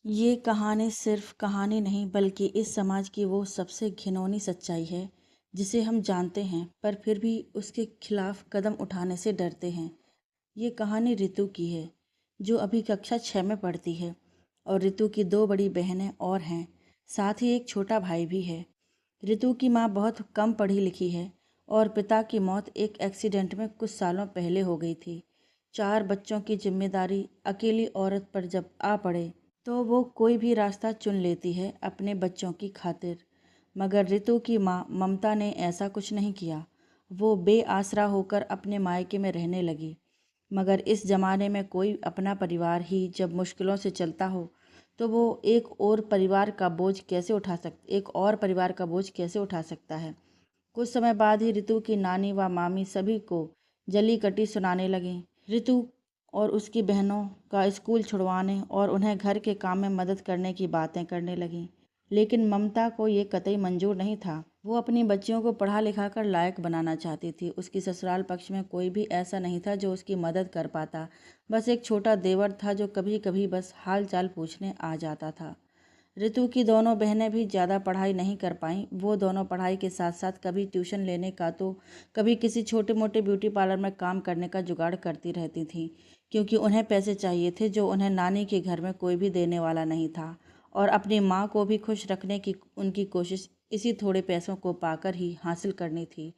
ये कहानी सिर्फ कहानी नहीं बल्कि इस समाज की वो सबसे घिनौनी सच्चाई है जिसे हम जानते हैं पर फिर भी उसके खिलाफ कदम उठाने से डरते हैं। ये कहानी ऋतु की है जो अभी कक्षा 6 में पढ़ती है और ऋतु की दो बड़ी बहनें और हैं, साथ ही एक छोटा भाई भी है। ऋतु की माँ बहुत कम पढ़ी लिखी है और पिता की मौत एक एक्सीडेंट में कुछ सालों पहले हो गई थी। 4 बच्चों की जिम्मेदारी अकेली औरत पर जब आ पड़े तो वो कोई भी रास्ता चुन लेती है अपने बच्चों की खातिर। मगर ऋतु की माँ ममता ने ऐसा कुछ नहीं किया। वो बेआसरा होकर अपने मायके में रहने लगी। मगर इस जमाने में कोई अपना परिवार ही जब मुश्किलों से चलता हो तो वो एक और परिवार का बोझ कैसे उठा सकता है। कुछ समय बाद ही ऋतु की नानी व मामी सभी को जली कटी सुनाने लगीं। ऋतु और उसकी बहनों का स्कूल छुड़वाने और उन्हें घर के काम में मदद करने की बातें करने लगीं। लेकिन ममता को ये कतई मंजूर नहीं था। वो अपनी बच्चियों को पढ़ा लिखा कर लायक बनाना चाहती थी। उसकी ससुराल पक्ष में कोई भी ऐसा नहीं था जो उसकी मदद कर पाता। बस एक छोटा देवर था जो कभी कभी बस हाल चाल पूछने आ जाता था। ऋतु की दोनों बहनें भी ज़्यादा पढ़ाई नहीं कर पाईं। वो दोनों पढ़ाई के साथ साथ कभी ट्यूशन लेने का तो कभी किसी छोटे मोटे ब्यूटी पार्लर में काम करने का जुगाड़ करती रहती थीं, क्योंकि उन्हें पैसे चाहिए थे जो उन्हें नानी के घर में कोई भी देने वाला नहीं था। और अपनी माँ को भी खुश रखने की उनकी कोशिश इसी थोड़े पैसों को पाकर ही हासिल करनी थी।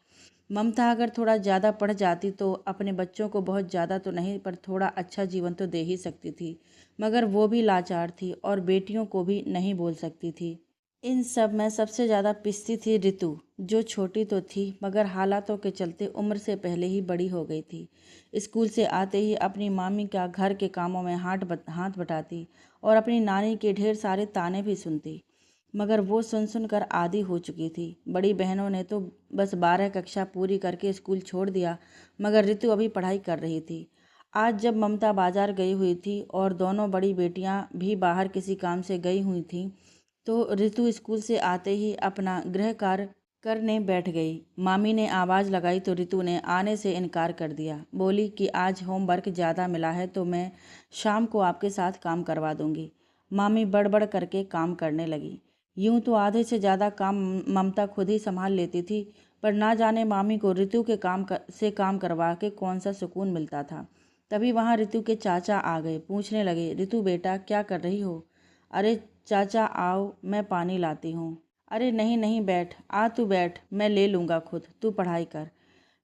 ममता अगर थोड़ा ज़्यादा पढ़ जाती तो अपने बच्चों को बहुत ज़्यादा तो नहीं पर थोड़ा अच्छा जीवन तो दे ही सकती थी। मगर वो भी लाचार थी और बेटियों को भी नहीं बोल सकती थी। इन सब में सबसे ज़्यादा पिसती थी ऋतु, जो छोटी तो थी मगर हालातों के चलते उम्र से पहले ही बड़ी हो गई थी। स्कूल से आते ही अपनी मामी का घर के कामों में हाथ बटाती और अपनी नानी के ढेर सारे ताने भी सुनती। मगर वो सुन सुन कर आदी हो चुकी थी। बड़ी बहनों ने तो बस 12 कक्षा पूरी करके स्कूल छोड़ दिया, मगर ऋतु अभी पढ़ाई कर रही थी। आज जब ममता बाजार गई हुई थी और दोनों बड़ी बेटियां भी बाहर किसी काम से गई हुई थीं, तो ऋतु स्कूल से आते ही अपना गृह कार्य करने बैठ गई। मामी ने आवाज़ लगाई तो ऋतु ने आने से इनकार कर दिया। बोली कि आज होमवर्क ज़्यादा मिला है तो मैं शाम को आपके साथ काम करवा दूंगी। मामी बड़बड़ करके काम करने लगी। यूं तो आधे से ज़्यादा काम ममता खुद ही संभाल लेती थी, पर ना जाने मामी को ऋतु के से काम करवा के कौन सा सुकून मिलता था। तभी वहाँ ऋतु के चाचा आ गए। पूछने लगे, ऋतु बेटा क्या कर रही हो? अरे चाचा आओ, मैं पानी लाती हूँ। अरे नहीं नहीं बैठ, आ तू बैठ, मैं ले लूँगा खुद, तू पढ़ाई कर।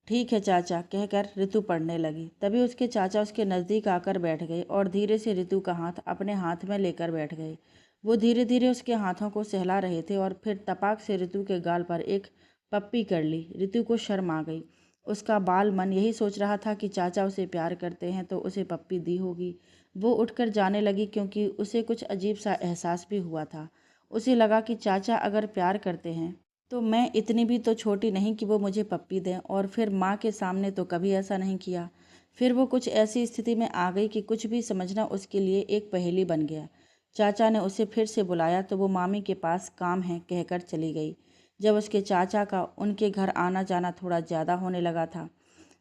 ठीक है चाचा, कहकर ऋतु पढ़ने लगी। तभी उसके चाचा उसके नज़दीक आकर बैठ गए और धीरे से ऋतु का हाथ अपने हाथ में लेकर बैठ गए। वो धीरे धीरे उसके हाथों को सहला रहे थे और फिर तपाक से ऋतु के गाल पर एक पप्पी कर ली। ऋतु को शर्म आ गई। उसका बाल मन यही सोच रहा था कि चाचा उसे प्यार करते हैं तो उसे पप्पी दी होगी। वो उठकर जाने लगी क्योंकि उसे कुछ अजीब सा एहसास भी हुआ था। उसे लगा कि चाचा अगर प्यार करते हैं तो मैं इतनी भी तो छोटी नहीं कि वो मुझे पप्पी दें, और फिर माँ के सामने तो कभी ऐसा नहीं किया। फिर वो कुछ ऐसी स्थिति में आ गई कि कुछ भी समझना उसके लिए एक पहेली बन गया। चाचा ने उसे फिर से बुलाया तो वो मामी के पास काम है कहकर चली गई। जब उसके चाचा का उनके घर आना जाना थोड़ा ज़्यादा होने लगा था,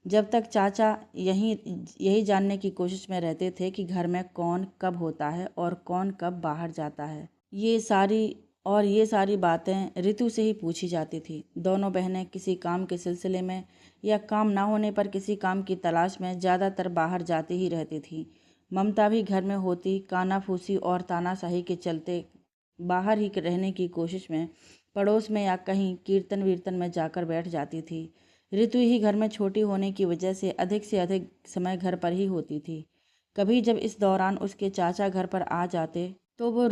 जब तक चाचा यही यही जानने की कोशिश में रहते थे कि घर में कौन कब होता है और कौन कब बाहर जाता है। ये सारी बातें ऋतु से ही पूछी जाती थी। दोनों बहनें किसी काम के सिलसिले में या काम ना होने पर किसी काम की तलाश में ज़्यादातर बाहर जाती ही रहती थी। ममता भी घर में होती कानाफूसी और तानाशाही के चलते बाहर ही रहने की कोशिश में पड़ोस में या कहीं कीर्तन वीर्तन में जाकर बैठ जाती थी। ऋतु ही घर में छोटी होने की वजह से अधिक समय घर पर ही होती थी। कभी जब इस दौरान उसके चाचा घर पर आ जाते तो वो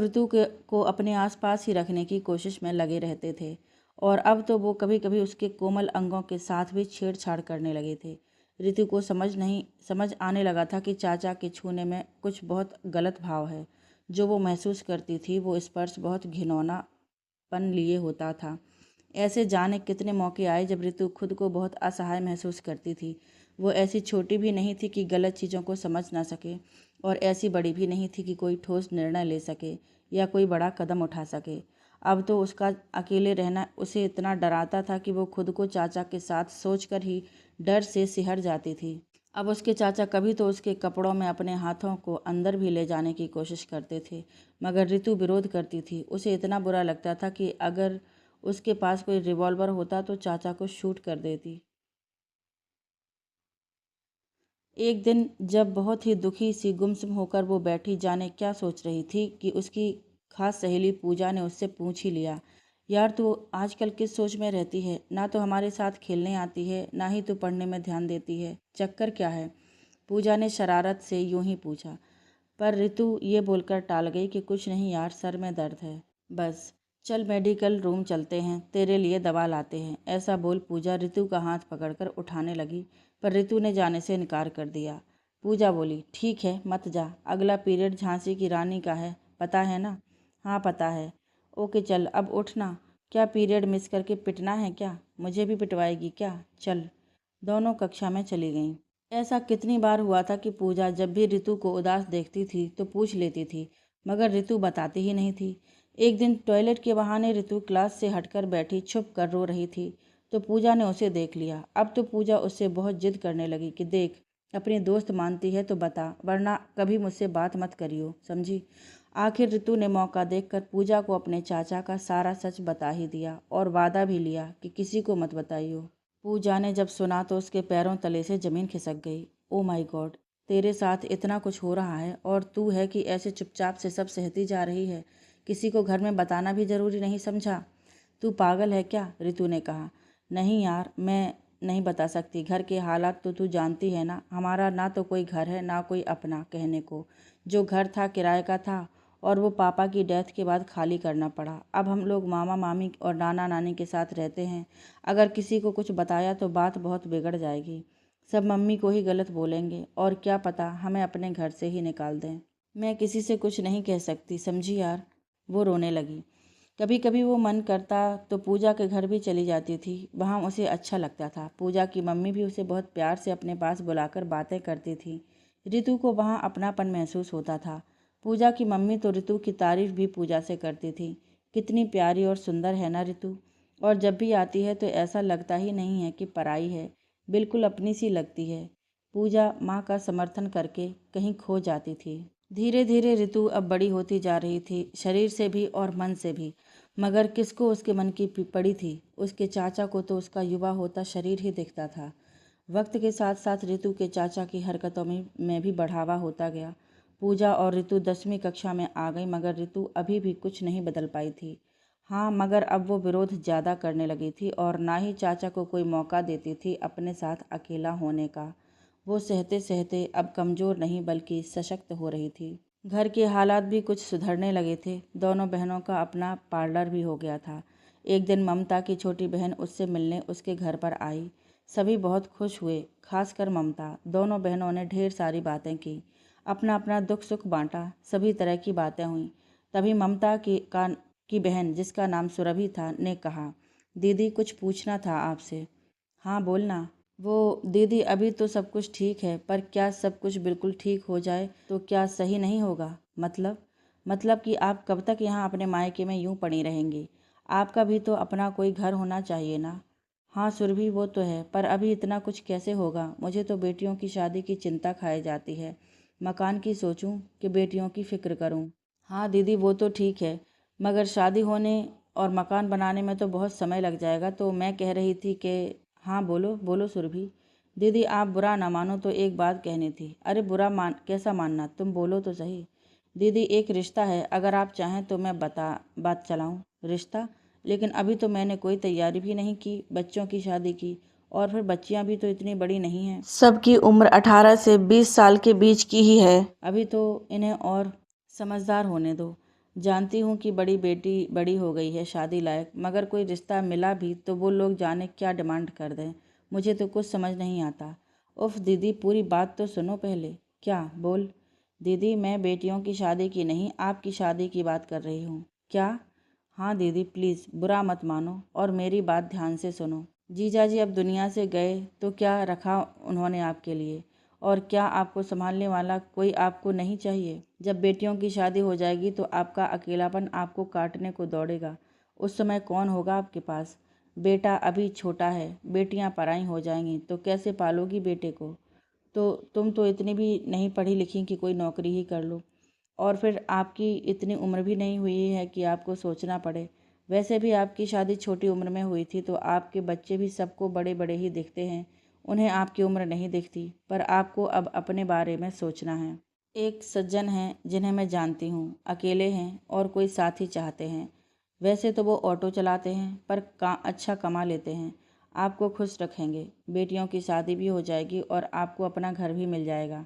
को अपने आसपास ही रखने की कोशिश में लगे रहते थे, और अब तो वो कभी कभी उसके कोमल अंगों के साथ भी छेड़छाड़ करने लगे थे। ऋतु को समझ आने लगा था कि चाचा के छूने में कुछ बहुत गलत भाव है। जो वो महसूस करती थी वो स्पर्श बहुत घिनौनापन लिए होता था। ऐसे जाने कितने मौके आए जब ऋतु खुद को बहुत असहाय महसूस करती थी। वो ऐसी छोटी भी नहीं थी कि गलत चीज़ों को समझ ना सके, और ऐसी बड़ी भी नहीं थी कि कोई ठोस निर्णय ले सके या कोई बड़ा कदम उठा सके। अब तो उसका अकेले रहना उसे इतना डराता था कि वो खुद को चाचा के साथ सोचकर ही डर से सिहर जाती थी। अब उसके चाचा कभी तो उसके कपड़ों में अपने हाथों को अंदर भी ले जाने की कोशिश करते थे, मगर रितु विरोध करती थी। उसे इतना बुरा लगता था कि अगर उसके पास कोई रिवॉल्वर होता तो चाचा को शूट कर देती। एक दिन जब बहुत ही दुखी सी गुमसुम होकर वो बैठी जाने क्या सोच रही थी कि उसकी खास सहेली पूजा ने उससे पूछ ही लिया, यार तू आजकल किस सोच में रहती है? ना तो हमारे साथ खेलने आती है, ना ही तू पढ़ने में ध्यान देती है। चक्कर क्या है? पूजा ने शरारत से यूं ही पूछा, पर रितु ये बोलकर टाल गई कि कुछ नहीं यार, सर में दर्द है बस। चल मेडिकल रूम चलते हैं, तेरे लिए दवा लाते हैं। ऐसा बोल पूजा रितु का हाथ पकड़कर उठाने लगी, पर रितु ने जाने से इनकार कर दिया। पूजा बोली, ठीक है मत जा, अगला पीरियड झांसी की रानी का है, पता है ना? हाँ पता है। ओके चल अब उठना। क्या पीरियड मिस करके पिटना है क्या? मुझे भी पिटवाएगी क्या? चल। दोनों कक्षा में चली गईं। ऐसा कितनी बार हुआ था कि पूजा जब भी रितु को उदास देखती थी तो पूछ लेती थी, मगर रितु बताती ही नहीं थी। एक दिन टॉयलेट के बहाने रितु क्लास से हटकर बैठी छुप कर रो रही थी, तो पूजा ने उसे देख लिया। अब तो पूजा उससे बहुत जिद करने लगी कि देख, अपनी दोस्त मानती है तो बता, वरना कभी मुझसे बात मत करियो, समझी? आखिर रितु ने मौका देखकर पूजा को अपने चाचा का सारा सच बता ही दिया और वादा भी लिया कि किसी को मत बताइयो। पूजा ने जब सुना तो उसके पैरों तले से जमीन खिसक गई। ओ माय गॉड, तेरे साथ इतना कुछ हो रहा है और तू है कि ऐसे चुपचाप से सब सहती जा रही है। किसी को घर में बताना भी जरूरी नहीं समझा? तू पागल है क्या? रितु ने कहा। नहीं यार, मैं नहीं बता सकती। घर के हालात तो तू जानती है ना। हमारा ना तो कोई घर है ना कोई अपना कहने को। जो घर था किराए का था और वो पापा की डेथ के बाद खाली करना पड़ा। अब हम लोग मामा मामी और नाना नानी के साथ रहते हैं। अगर किसी को कुछ बताया तो बात बहुत बिगड़ जाएगी। सब मम्मी को ही गलत बोलेंगे और क्या पता हमें अपने घर से ही निकाल दें। मैं किसी से कुछ नहीं कह सकती, समझी यार? वो रोने लगी। कभी कभी वो मन करता तो पूजा के घर भी चली जाती थी। वहाँ उसे अच्छा लगता था। पूजा की मम्मी भी उसे बहुत प्यार से अपने पास बुलाकर बातें करती थी। रितु को वहाँ अपनापन महसूस होता था। पूजा की मम्मी तो रितु की तारीफ भी पूजा से करती थी। कितनी प्यारी और सुंदर है ना रितु। और जब भी आती है तो ऐसा लगता ही नहीं है कि पराई है, बिल्कुल अपनी सी लगती है। पूजा माँ का समर्थन करके कहीं खो जाती थी। धीरे धीरे रितु अब बड़ी होती जा रही थी, शरीर से भी और मन से भी। मगर किसको उसके मन की पड़ी थी? उसके चाचा को तो उसका युवा होता शरीर ही दिखता था। वक्त के साथ साथ रितु के चाचा की हरकतों में भी बढ़ावा होता गया। पूजा और रितु 10वीं कक्षा में आ गई, मगर रितु अभी भी कुछ नहीं बदल पाई थी। हाँ, मगर अब वो विरोध ज़्यादा करने लगी थी और ना ही चाचा को कोई मौका देती थी अपने साथ अकेला होने का। वो सहते सहते अब कमज़ोर नहीं बल्कि सशक्त हो रही थी। घर के हालात भी कुछ सुधरने लगे थे। दोनों बहनों का अपना पार्लर भी हो गया था। एक दिन ममता की छोटी बहन उससे मिलने उसके घर पर आई। सभी बहुत खुश हुए, खासकर ममता। दोनों बहनों ने ढेर सारी बातें की, अपना अपना दुख सुख बांटा, सभी तरह की बातें हुईं। तभी ममता की बहन, जिसका नाम सुरभि था, ने कहा, दीदी कुछ पूछना था आपसे। हाँ बोलना। वो दीदी, अभी तो सब कुछ ठीक है, पर क्या सब कुछ बिल्कुल ठीक हो जाए तो क्या सही नहीं होगा? मतलब कि आप कब तक यहाँ अपने मायके में यूं पड़ी रहेंगी? आपका भी तो अपना कोई घर होना चाहिए ना। हाँ सुरभि, वो तो है, पर अभी इतना कुछ कैसे होगा? मुझे तो बेटियों की शादी की चिंता खाई जाती है। मकान की सोचूं कि बेटियों की फिक्र करूं। हाँ दीदी, वो तो ठीक है, मगर शादी होने और मकान बनाने में तो बहुत समय लग जाएगा। तो मैं कह रही थी कि हाँ बोलो बोलो सुरभि। दीदी आप बुरा ना मानो तो एक बात कहनी थी। अरे बुरा मान कैसा मानना, तुम बोलो तो सही। दीदी एक रिश्ता है, अगर आप चाहें तो मैं बात चलाऊं। रिश्ता? लेकिन अभी तो मैंने कोई तैयारी भी नहीं की बच्चों की शादी की, और फिर बच्चियां भी तो इतनी बड़ी नहीं हैं। सबकी उम्र 18 से 20 साल के बीच की ही है। अभी तो इन्हें और समझदार होने दो। जानती हूँ कि बड़ी बेटी बड़ी हो गई है, शादी लायक, मगर कोई रिश्ता मिला भी तो वो लोग जाने क्या डिमांड कर दें। मुझे तो कुछ समझ नहीं आता। उफ दीदी, पूरी बात तो सुनो पहले। क्या? बोल। दीदी मैं बेटियों की शादी की नहीं, आपकी शादी की बात कर रही हूँ। क्या? हाँ दीदी प्लीज़ बुरा मत मानो और मेरी बात ध्यान से सुनो। जीजा जी अब दुनिया से गए तो क्या रखा उन्होंने आपके लिए? और क्या आपको संभालने वाला कोई आपको नहीं चाहिए? जब बेटियों की शादी हो जाएगी तो आपका अकेलापन आपको काटने को दौड़ेगा। उस समय कौन होगा आपके पास? बेटा अभी छोटा है, बेटियां पराई हो जाएंगी तो कैसे पालोगी बेटे को? तो तुम तो इतनी भी नहीं पढ़ी लिखी कि कोई नौकरी ही कर लो, और फिर आपकी इतनी उम्र भी नहीं हुई है कि आपको सोचना पड़े। वैसे भी आपकी शादी छोटी उम्र में हुई थी, तो आपके बच्चे भी सबको बड़े बड़े ही दिखते हैं, उन्हें आपकी उम्र नहीं दिखती। पर आपको अब अपने बारे में सोचना है। एक सज्जन हैं जिन्हें मैं जानती हूँ, अकेले हैं और कोई साथी चाहते हैं। वैसे तो वो ऑटो चलाते हैं, पर अच्छा कमा लेते हैं। आपको खुश रखेंगे, बेटियों की शादी भी हो जाएगी और आपको अपना घर भी मिल जाएगा।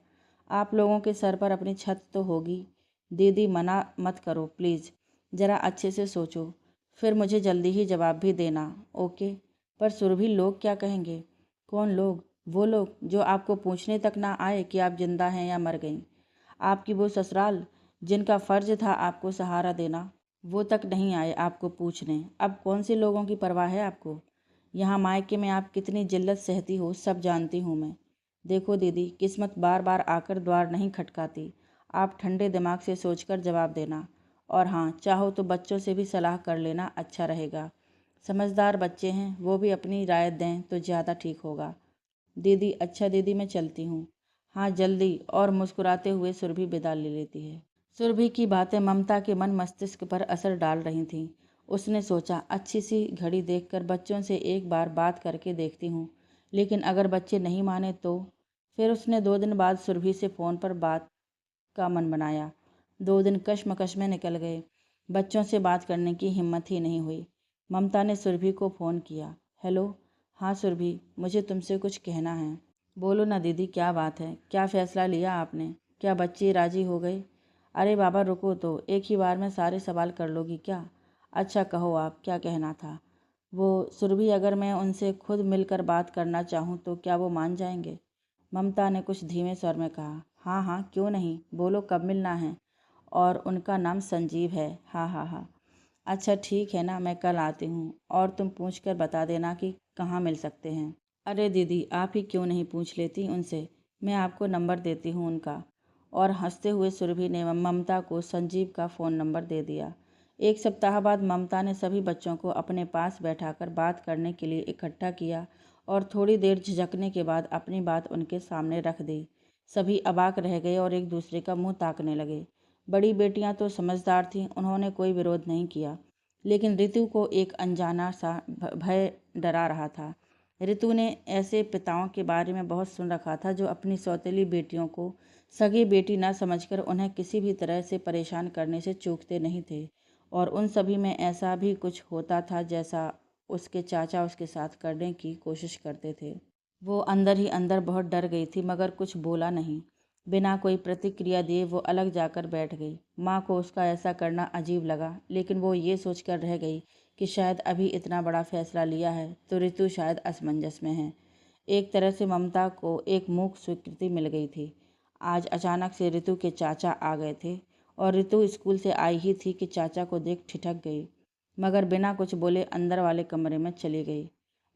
आप लोगों के सर पर अपनी छत तो होगी। दीदी मना मत करो प्लीज़, ज़रा अच्छे से सोचो, फिर मुझे जल्दी ही जवाब भी देना, ओके। पर सुरभि, लोग क्या कहेंगे? कौन लोग? वो लोग जो आपको पूछने तक ना आए कि आप जिंदा हैं या मर गईं। आपकी वो ससुराल जिनका फ़र्ज था आपको सहारा देना, वो तक नहीं आए आपको पूछने। अब कौन से लोगों की परवाह है आपको? यहाँ मायके में आप कितनी जिल्लत सहती हो सब जानती हूँ मैं। देखो दीदी, किस्मत बार बार आकर द्वार नहीं खटकाती। आप ठंडे दिमाग से सोचकर जवाब देना। और हाँ, चाहो तो बच्चों से भी सलाह कर लेना, अच्छा रहेगा। समझदार बच्चे हैं, वो भी अपनी राय दें तो ज़्यादा ठीक होगा। दीदी, अच्छा दीदी, मैं चलती हूँ। हाँ जल्दी। और मुस्कुराते हुए सुरभि विदा ले लेती है। सुरभि की बातें ममता के मन मस्तिष्क पर असर डाल रही थीं। उसने सोचा, अच्छी सी घड़ी देखकर बच्चों से एक बार बात करके देखती हूँ, लेकिन अगर बच्चे नहीं माने तो? फिर उसने 2 दिन बाद सुरभि से फ़ोन पर बात का मन बनाया। 2 दिन कश्मकश में निकल गए। बच्चों से बात करने की हिम्मत ही नहीं हुई। ममता ने सुरभि को फ़ोन किया। हेलो। हाँ सुरभि, मुझे तुमसे कुछ कहना है। बोलो ना दीदी, क्या बात है? क्या फ़ैसला लिया आपने? क्या बच्चे राज़ी हो गए? अरे बाबा रुको तो, एक ही बार में सारे सवाल कर लोगी क्या? अच्छा कहो, आप क्या कहना था? वो सुरभि, अगर मैं उनसे खुद मिलकर बात करना चाहूँ तो क्या वो मान जाएंगे? ममता ने कुछ धीमे स्वर में कहा। हाँ हाँ, क्यों नहीं, बोलो कब मिलना है? और उनका नाम संजीव है। हाँ हाँ हाँ। अच्छा ठीक है ना, मैं कल आती हूँ, और तुम पूछ कर बता देना कि कहाँ मिल सकते हैं। अरे दीदी, आप ही क्यों नहीं पूछ लेती उनसे? मैं आपको नंबर देती हूँ उनका। और हंसते हुए सुरभि ने ममता को संजीव का फ़ोन नंबर दे दिया। 1 सप्ताह बाद ममता ने सभी बच्चों को अपने पास बैठाकर बात करने के लिए इकट्ठा किया और थोड़ी देर झिझकने के बाद अपनी बात उनके सामने रख दी। सभी अबाक रह गए और एक दूसरे का मुंह ताकने लगे। बड़ी बेटियां तो समझदार थीं, उन्होंने कोई विरोध नहीं किया, लेकिन ऋतु को एक अनजाना सा भय डरा रहा था। ऋतु ने ऐसे पिताओं के बारे में बहुत सुन रखा था जो अपनी सौतेली बेटियों को सगी बेटी न समझकर उन्हें किसी भी तरह से परेशान करने से चूकते नहीं थे, और उन सभी में ऐसा भी कुछ होता था जैसा उसके चाचा उसके साथ करने की कोशिश करते थे। वो अंदर ही अंदर बहुत डर गई थी, मगर कुछ बोला नहीं। बिना कोई प्रतिक्रिया दिए वो अलग जाकर बैठ गई। माँ को उसका ऐसा करना अजीब लगा, लेकिन वो ये सोचकर रह गई कि शायद अभी इतना बड़ा फैसला लिया है तो ऋतु शायद असमंजस में है। एक तरह से ममता को एक मूक स्वीकृति मिल गई थी। आज अचानक से ऋतु के चाचा आ गए थे, और ऋतु स्कूल से आई ही थी कि चाचा को देख ठिठक गई, मगर बिना कुछ बोले अंदर वाले कमरे में चली गई।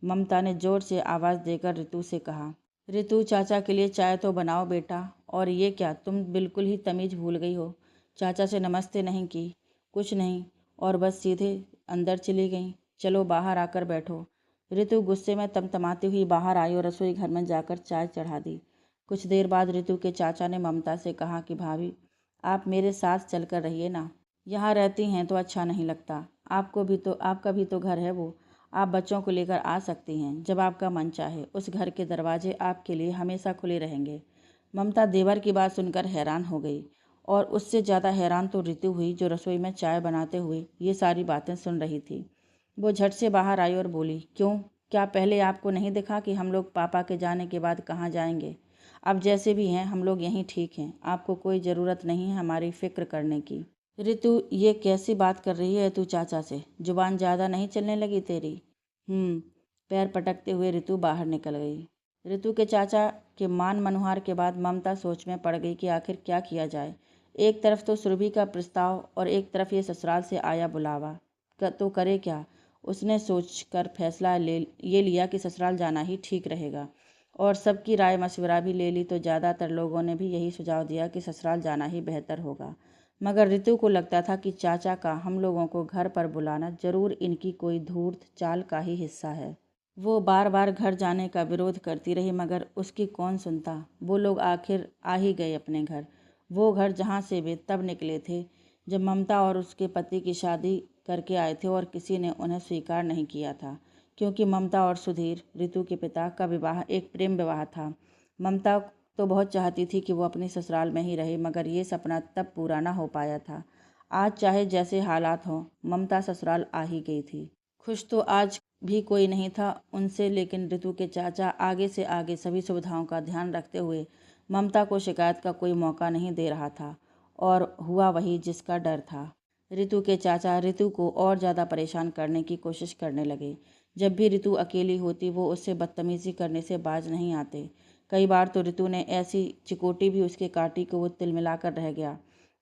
ममता ने जोर से आवाज़ देकर ऋतु से कहा, ऋतु, चाचा के लिए चाय तो बनाओ बेटा। और ये क्या, तुम बिल्कुल ही तमीज़ भूल गई हो? चाचा से नमस्ते नहीं की, कुछ नहीं, और बस सीधे अंदर चली गई। चलो बाहर आकर बैठो। ऋतु गुस्से में तमतमाती हुई बाहर आई और रसोई घर में जाकर चाय चढ़ा दी। कुछ देर बाद ऋतु के चाचा ने ममता से कहा कि भाभी, आप मेरे साथ चलकर रहिए ना। यहाँ रहती हैं तो अच्छा नहीं लगता। आपका भी तो घर है वो। आप बच्चों को लेकर आ सकती हैं जब आपका मन चाहे। उस घर के दरवाजे आपके लिए हमेशा खुले रहेंगे। ममता देवर की बात सुनकर हैरान हो गई, और उससे ज़्यादा हैरान तो ऋतु हुई जो रसोई में चाय बनाते हुए ये सारी बातें सुन रही थी। वो झट से बाहर आई और बोली, क्यों, क्या पहले आपको नहीं दिखा कि हम लोग पापा के जाने के बाद कहाँ जाएंगे? अब जैसे भी हैं हम लोग यहीं ठीक हैं। आपको कोई ज़रूरत नहीं है हमारी फ़िक्र करने की। ऋतु, ये कैसी बात कर रही है तू चाचा से? जुबान ज़्यादा नहीं चलने लगी तेरी? पैर पटकते हुए ऋतु बाहर निकल गई। ऋतु के चाचा के मान मनुहार के बाद ममता सोच में पड़ गई कि आखिर क्या किया जाए। एक तरफ तो सुरभि का प्रस्ताव और एक तरफ ये ससुराल से आया बुलावा। तो करे क्या? उसने सोचकर फैसला ये लिया कि ससुराल जाना ही ठीक रहेगा, और सबकी राय मशवरा भी ले ली तो ज़्यादातर लोगों ने भी यही सुझाव दिया कि ससुराल जाना ही बेहतर होगा। मगर ऋतु को लगता था कि चाचा का हम लोगों को घर पर बुलाना जरूर इनकी कोई धूर्त चाल का ही हिस्सा है। वो बार बार घर जाने का विरोध करती रही, मगर उसकी कौन सुनता। वो लोग आखिर आ ही गए अपने घर, वो घर जहाँ से वे तब निकले थे जब ममता और उसके पति की शादी करके आए थे और किसी ने उन्हें स्वीकार नहीं किया था, क्योंकि ममता और सुधीर, ऋतु के पिता, का विवाह एक प्रेम विवाह था। ममता तो बहुत चाहती थी कि वो अपने ससुराल में ही रहे, मगर ये सपना तब पूरा ना हो पाया था। आज चाहे जैसे हालात हों, ममता ससुराल आ ही गई थी। खुश तो आज भी कोई नहीं था उनसे, लेकिन ऋतु के चाचा आगे से आगे सभी सुविधाओं का ध्यान रखते हुए ममता को शिकायत का कोई मौका नहीं दे रहा था, और हुआ वही जिसका डर था। ऋतु के चाचा ऋतु को और ज़्यादा परेशान करने की कोशिश करने लगे। जब भी ऋतु अकेली होती वो उससे बदतमीजी करने से बाज नहीं आते। कई बार तो ऋतु ने ऐसी चिकोटी भी उसके काटी कि वो तिलमिलाकर रह गया।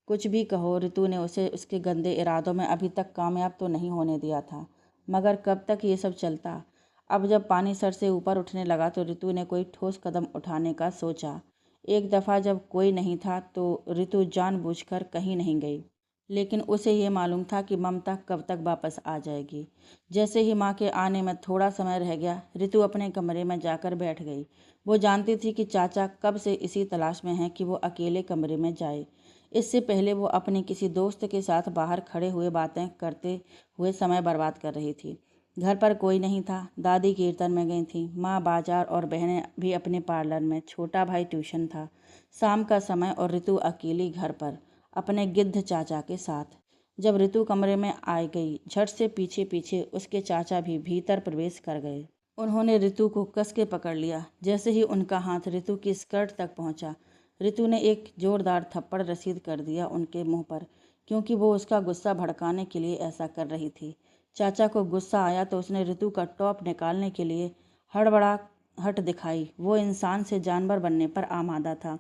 कुछ भी कहो, ऋतु ने उसे उसके गंदे इरादों में अभी तक कामयाब तो नहीं होने दिया था, मगर कब तक ये सब चलता। अब जब पानी सर से ऊपर उठने लगा तो ऋतु ने कोई ठोस कदम उठाने का सोचा। एक दफ़ा जब कोई नहीं था तो ऋतु जानबूझकर कहीं नहीं गई, लेकिन उसे ये मालूम था कि ममता कब तक वापस आ जाएगी। जैसे ही माँ के आने में थोड़ा समय रह गया, ऋतु अपने कमरे में जाकर बैठ गई। वो जानती थी कि चाचा कब से इसी तलाश में हैं कि वो अकेले कमरे में जाए। इससे पहले वो अपने किसी दोस्त के साथ बाहर खड़े हुए बातें करते हुए समय बर्बाद कर रही थी। घर पर कोई नहीं था। दादी कीर्तन में गई थी, माँ बाजार और बहनें भी अपने पार्लर में, छोटा भाई ट्यूशन था। शाम का समय और ऋतु अकेली घर पर अपने गिद्ध चाचा के साथ। जब ऋतु कमरे में आ गई, झट से पीछे पीछे उसके चाचा भी भीतर प्रवेश कर गए। उन्होंने ऋतु को कस के पकड़ लिया। जैसे ही उनका हाथ ऋतु की स्कर्ट तक पहुंचा, ऋतु ने एक जोरदार थप्पड़ रसीद कर दिया उनके मुंह पर, क्योंकि वो उसका गुस्सा भड़काने के लिए ऐसा कर रही थी। चाचा को गुस्सा आया तो उसने ऋतु का टॉप निकालने के लिए हड़बड़ाहट दिखाई। वो इंसान से जानवर बनने पर आमादा था।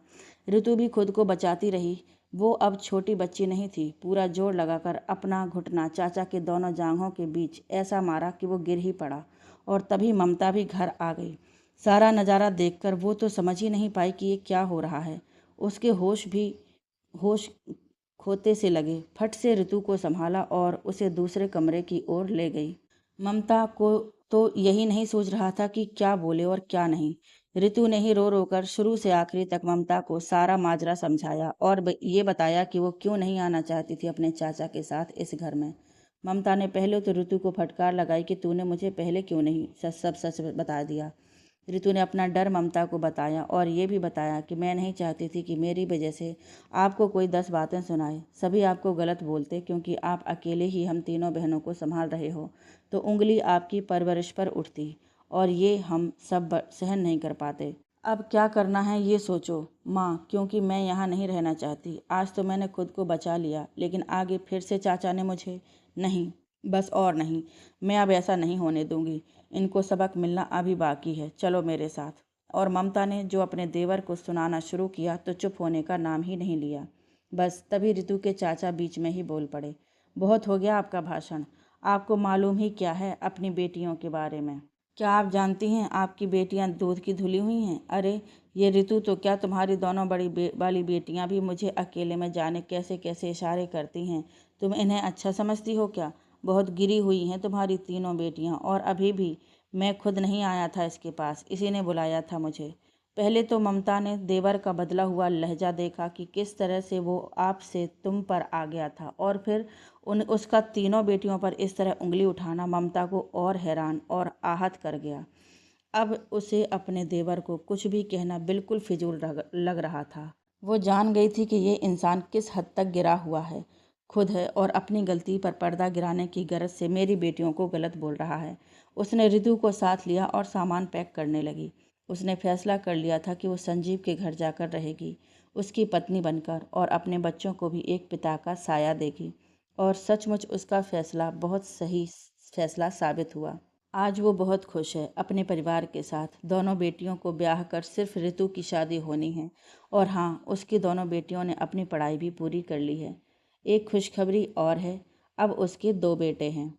ऋतु भी खुद को बचाती रही। वो अब छोटी बच्ची नहीं थी। पूरा जोर लगाकर अपना घुटना चाचा के दोनों जांघों के बीच ऐसा मारा कि वो गिर ही पड़ा। और तभी ममता भी घर आ गई। सारा नज़ारा देखकर वो तो समझ ही नहीं पाई कि ये क्या हो रहा है। उसके होश खोते से लगे। फट से ऋतु को संभाला और उसे दूसरे कमरे की ओर ले गई। ममता को तो यही नहीं सूझ रहा था कि क्या बोले और क्या नहीं। ऋतु ने ही रो रो कर शुरू से आखिरी तक ममता को सारा माजरा समझाया और ये बताया कि वो क्यों नहीं आना चाहती थी अपने चाचा के साथ इस घर में। ममता ने पहले तो ऋतु को फटकार लगाई कि तूने मुझे पहले क्यों नहीं सब सच बता दिया। ऋतु ने अपना डर ममता को बताया और ये भी बताया कि मैं नहीं चाहती थी कि मेरी वजह से आपको कोई 10 बातें सुनाए। सभी आपको गलत बोलते, क्योंकि आप अकेले ही हम तीनों बहनों को संभाल रहे हो, तो उंगली आपकी परवरिश पर उठती और ये हम सब सहन नहीं कर पाते। अब क्या करना है ये सोचो माँ, क्योंकि मैं यहाँ नहीं रहना चाहती। आज तो मैंने खुद को बचा लिया, लेकिन आगे फिर से चाचा ने मुझे नहीं, बस और नहीं। मैं अब ऐसा नहीं होने दूंगी। इनको सबक मिलना अभी बाकी है, चलो मेरे साथ। और ममता ने जो अपने देवर को सुनाना शुरू किया तो चुप होने का नाम ही नहीं लिया। बस तभी ऋतु के चाचा बीच में ही बोल पड़े। बहुत हो गया आपका भाषण। आपको मालूम ही क्या है अपनी बेटियों के बारे में? क्या आप जानती हैं आपकी बेटियां दूध की धुली हुई हैं? अरे ये ऋतु, तो क्या तुम्हारी दोनों वाली बेटियां भी मुझे अकेले में जाने कैसे कैसे इशारे करती हैं? तुम इन्हें अच्छा समझती हो क्या? बहुत गिरी हुई हैं तुम्हारी तीनों बेटियां। और अभी भी मैं खुद नहीं आया था इसके पास, इसी ने बुलाया था मुझे। पहले तो ममता ने देवर का बदला हुआ लहजा देखा कि किस तरह से वो आप से तुम पर आ गया था, और फिर उसका तीनों बेटियों पर इस तरह उंगली उठाना ममता को और हैरान और आहत कर गया। अब उसे अपने देवर को कुछ भी कहना बिल्कुल फिजूल लग रहा था। वो जान गई थी कि ये इंसान किस हद तक गिरा हुआ है, खुद है, और अपनी गलती पर पर्दा गिराने की गरज से मेरी बेटियों को गलत बोल रहा है। उसने ऋतु को साथ लिया और सामान पैक करने लगी। उसने फैसला कर लिया था कि वो संजीव के घर जाकर रहेगी, उसकी पत्नी बनकर, और अपने बच्चों को भी एक पिता का साया देगी। और सचमुच उसका फैसला बहुत सही फैसला साबित हुआ। आज वो बहुत खुश है अपने परिवार के साथ। दोनों बेटियों को ब्याह कर सिर्फ ऋतु की शादी होनी है, और हाँ, उसकी दोनों बेटियों ने अपनी पढ़ाई भी पूरी कर ली है। एक खुशखबरी और है, अब उसके 2 बेटे हैं।